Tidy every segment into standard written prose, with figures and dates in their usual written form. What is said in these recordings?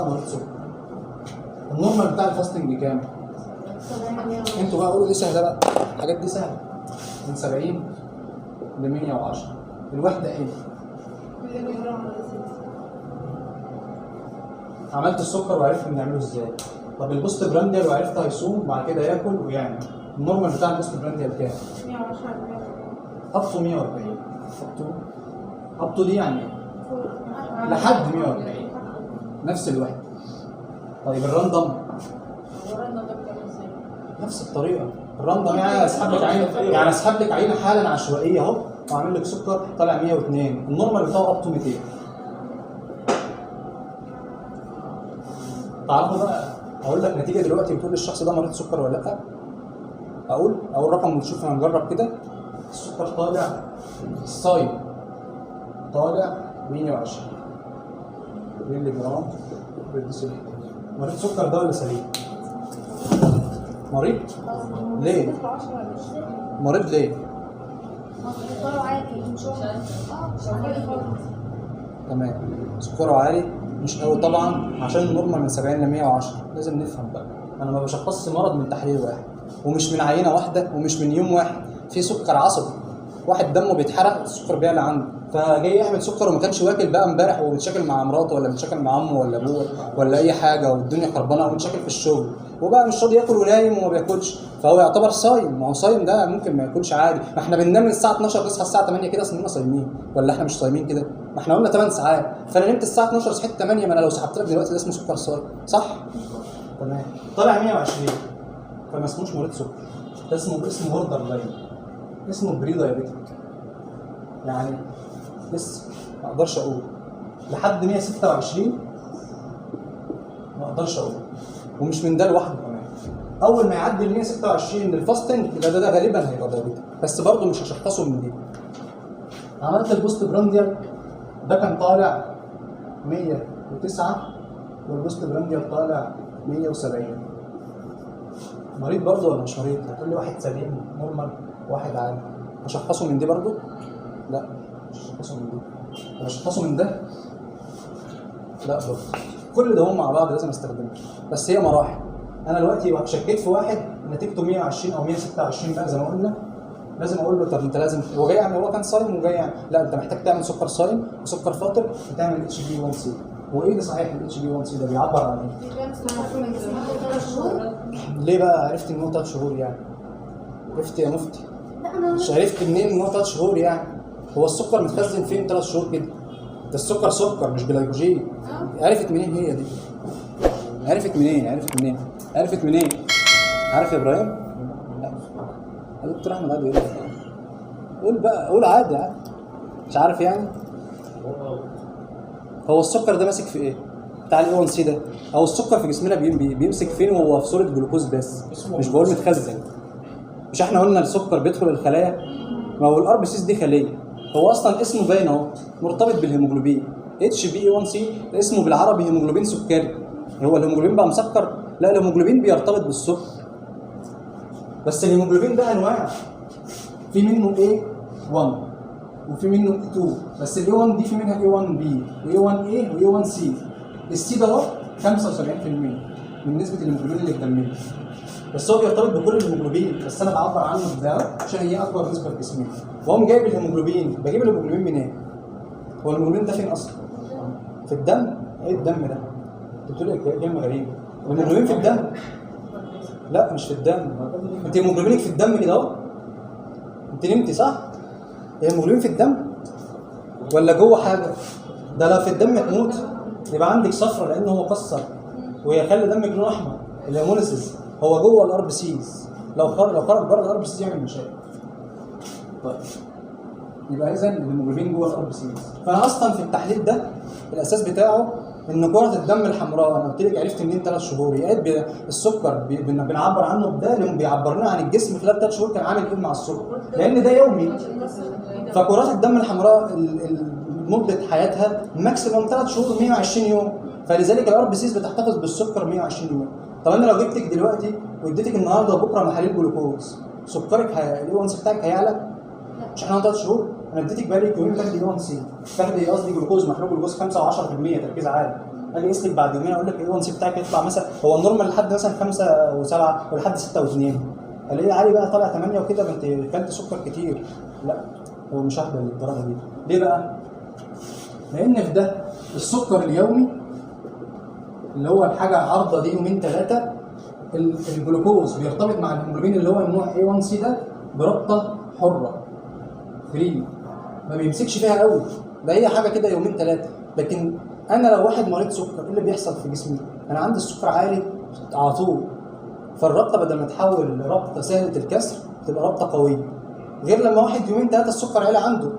مريض سكر. النورمال بتاع الفاستنج كام؟ انتوا بقى قولوا دي سهله بقى، الحاجات دي سهله. من 70 ل 110. الوحده ايه؟ عملت السكر وعرفت نعمله ازاي. طب البوست برانديال وعرفت هيصوم وبعد كده ياكل ويعمل. النورمال بتاع البوست برانديال كام؟ 110. اب تو 140. اب تو دي يعني لحد 140 نفس الوحده. طيب الراندوم نفس الطريقه. الراندوم يعني اسحب لك عينه، يعني اسحب لك عينه حالا عشوائيه اهو واعمل لك سكر طالع 102. النورمال بتاعه اب تو 200. تعرفوا بقى اقول لك نتيجه دلوقتي بتقول الشخص ده مريض سكر ولا لا؟ اقول رقم ونشوف هنجرب كده. السكر طالع الصايم طالع 120 مللي جرام بالديسيلين. مريض سكر ده ولا سليم؟ مريض؟ ليه؟ مريض ليه؟ تمام. سكره عالي مش قوي طبعا عشان النورمال من 70 ل 110. لازم نفهم بقى انا ما بشخصش مرض من تحليل واحد ومش من عينه واحده ومش من يوم واحد. في سكر عصبي، واحد دمه بيتحرق السكر بيعلى عنده، فجاي يعمل سكر وما كانش واكل بقى امبارح ومتشاكل مع مراته ولا متشاكل مع امه ولا ابوه ولا اي حاجه والدنيا خربانه ومتشاكل في الشغل وبقى مش راضي ياكل ونايم وما بياكلش، فهو يعتبر صايم. ما هو صايم ده ممكن ما ياكلش عادي. ما احنا بننام من الساعه 12 نصحى الساعه 8 كده اصلنا صايمين ولا احنا مش صايمين كده؟ ما احنا قلنا 8 ساعات، فانا نمت الساعه 12 صحيت 8. ما انا لو سحبت لك دلوقتي ده اسمه سكر صايم صح؟ تمام. طالع 120 فما اسموش مريض سكر، ده اسمه بوردر لاين، اسمه بري دايابيتيك. يعني لسه ما اقدرش اقول لحد 126 ما اقدرش اقول، ومش من ده لوحده كمان. اول ما يعدي ال 126 للفاستنج يبقى ده غالبا هيبقى دايابيتيك، بس برضه مش هشخصه من دي. عملت البوست برانديال ده كان طالع 109 والبوست برانديال طالع 170. مريض برضه ولا مش مريض؟ هتقول لي واحد سليم نورمال واحد عادي، هشخصه من دي برضه؟ لا مش هشخصه من دي. هشخصه من ده؟ لا برضه. كل ده هم مع بعض لازم استخدمه، بس هي مراحل. انا دلوقتي شكيت في واحد نتيجته 120 او 126 بقى زي ما قلنا، لازم اقول له طب انت لازم هو جاي يعمل، هو كان صايم وجاي يعمل، لا انت محتاج تعمل سكر صايم وسكر فاطر وتعمل HbA1c. هو ايه ده صحيح الHbA1c ده بيعبر عن ايه؟ ليه بقى عرفت ان هو 3 شهور يعني؟ عرفت يا مفتي؟ مش عرفت منين ان هو 3 شهور يعني؟ هو السكر متخزن فين 3 شهور كده؟ ده السكر سكر مش جلايكوجين. عرفت منين هي دي؟ عرفت منين؟ عارف يا ابراهيم؟ لا دكتور احمد عادي يقول قول بقى، قول عادي. مش عارف يعني؟ هو السكر ده ماسك في ايه؟ بتاع ال A1C ده، او السكر في جسمنا بيمسك فين وهو في صوره جلوكوز بس، مش بقول متخزن. مش احنا قلنا السكر بيدخل الخلايا؟ ما هو الار بي سيز دي خليه، هو اصلا اسمه باين اهو مرتبط بالهيموجلوبين. HbA1c اسمه بالعربي هيموجلوبين سكري. هو الهيموجلوبين بقى مسكر؟ لا، الهيموجلوبين بيرتبط بالسكر. بس الهيموجلوبين ده انواع، في منه A1 وفي منه A2، بس ال A1 دي في منها A1B و A1A و A1C. السي ده اهو 75% من نسبه الهيموجلوبين اللي في دمنا، بس هو بيرتبط بكل الهيموجلوبين، بس انا بعبر عنه بده عشان هي اكبر نسبه في جسمي. وهم جايب الهيموجلوبين، بجيب الهيموجلوبين منين؟ هو الهيموجلوبين ده فين اصلا؟ في الدم. ايه الدم ده؟ انت بتقول لي كلمه غريبه. الهيموجلوبين في الدم؟ لا مش في الدم. انت هيموجلوبينك في الدم كده اهو. انت نمتي صح؟ الهيموجلوبين في الدم ولا جوه حاجه؟ ده لو في الدم تموت يبقى عندك صفرة لانه هو كسر ويخلي دمك لونه احمر. الهيموليسيس هو جوه الار بي سيز، لو خرج بره الار بي سيز يعمل مشاكل. طيب يبقى اذا الهيموجلوبين جوه الار بي سيز. فانا اصلا في التحليل ده الاساس بتاعه ان كرة الدم الحمراء، انا قلت لك عرفت منين 3 شهور، يا السكر بنعبر عنه بده اللي بيعبرنا عن الجسم خلال 3 شهور كان عامل ايه مع السكر، لان ده يومي. فكرات الدم الحمراء مده حياتها ماكسيموم 3 شهور 120 يوم، فلذلك الار بي سيز بتحتفظ بالسكر 120 يوم. طب انا لو جبتك دلوقتي واديتك النهارده وبكره محاليل جلوكوز، سكرك الاي1 بتاعك هيعلى؟ مش احنا 3 شهور انا اديتك بقالي يومين تاخدي A1C، تاخدي قصدي جلوكوز، محلول جلوكوز 5 و10% تركيز عالي، اجي اقيس لك بعد يومين اقول لك الاي 1 سي بتاعك يطلع مثلا، هو النورمال لحد مثلا 5 و7 ولحد 6 و2، الاقي عالي بقى طالع 8 وكده، فانت كلت سكر كتير. لا، هو مش اهبل للدرجه دي. ليه بقى؟ لان في ده السكر اليومي اللي هو الحاجه عارضه دي يومين ثلاثه، الجلوكوز بيرتبط مع الهيموجلوبين اللي هو النوع A1C ده بربطه حره فري، ما بيمسكش فيها قوي، ده هي حاجه كده يومين ثلاثه. لكن انا لو واحد مريض سكر، ايه اللي بيحصل في جسمي؟ انا عندي السكر عالي على طول، فالربطه بدل ما تحول لربطه سهله الكسر تبقى ربطه قويه، غير لما واحد يومين ثلاثه السكر عالي عنده.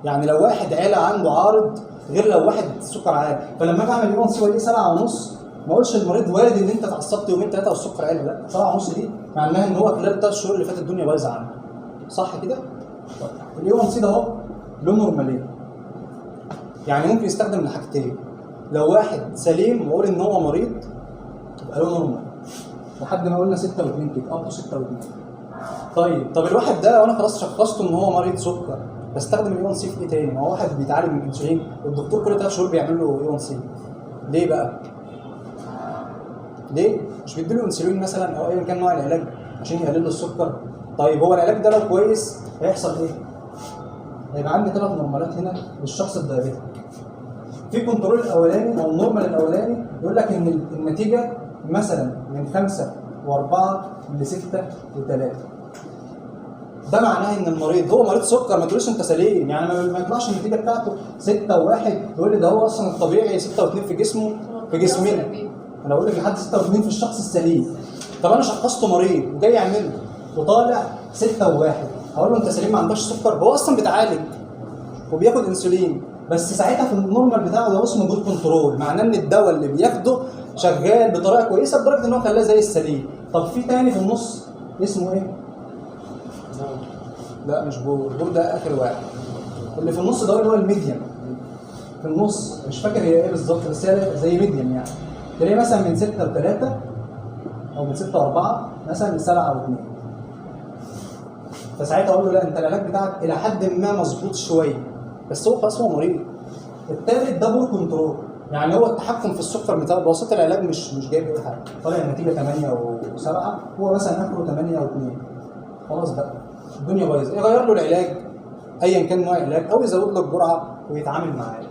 يعني لو واحد عالي عنده عارض غير لو واحد السكر عالي. فلما اجي اعمل A1C والاقيه 7.5، ما اقولش المريض وارد ان انت اتعصبت يومين ثلاثه والسكر عالي، لا، 7.5 دي معناها ان هو خلال الثلاث شهور اللي فاتت الدنيا بايظه عنده. صح كده؟ الاي 1 سي ده اهو له نورماليه، يعني ممكن يستخدم لحاجتين. لو واحد سليم واقول ان هو مريض يبقى له نورمال لحد ما قلنا 6 و2 كده، اه 6 و2. طب الواحد ده لو انا خلاص شخصته ان هو مريض سكر، بستخدم الاي 1 سي في ايه تاني؟ ما هو واحد بيتعالج من الانسولين والدكتور كل 3 شهور بيعمل له اي 1 سي. ليه بقى؟ ليه؟ مش بيديله انسولين مثلا او ايا كان نوع العلاج عشان يقلل له السكر؟ طيب هو العلاج ده لو كويس هيحصل ايه؟ هيبقى عندي 3 نورمالات هنا للشخص الدايابيتيك. في كنترول الاولاني او النورمال الاولاني يقول لك ان النتيجه مثلا من 5 و4 ل 6 و3. ده معناه ان المريض هو مريض سكر، ما تقولش انت سليم، يعني ما يطلعش النتيجه بتاعته 6 و1 تقول لي ده هو اصلا الطبيعي 6 و2 في جسمه في جسمنا. انا بقول لك لحد 6 و2 في الشخص السليم. طب انا شخصته مريض وجاي يعمله وطالع 6 و1، هقول له انت سليم ما عندكش سكر؟ هو اصلا بيتعالج وبياخد انسولين، بس ساعتها في النورمال بتاعه ده اسمه جود كنترول، معناه ان الدواء اللي بياخده شغال بطريقه كويسه لدرجه ان هو خلاه زي السليم. طب في تاني في النص اسمه ايه؟ لا مش بور ده اخر واحد. اللي في النص ده اللي هو الميديم، في النص مش فاكر هي ايه بالظبط، بس هي زي ميديم، يعني تلاقيه مثلا من 6 و3 او من 6 و4 مثلا ل 7 و2. فساعتها اقول له لا، انت العلاج بتاعك الى حد ما مظبوط شويه، بس هو خلاص هو مريض. الثالث ده بور كنترول، يعني هو التحكم في السكر بتاعه بواسطه العلاج مش جايب اي حاجه، طالع النتيجه 8 و7، هو مثلا اخره 8 و2، خلاص بقى الدنيا بايظه. يغير له العلاج ايا كان نوع العلاج او يزود له الجرعه ويتعامل معاه.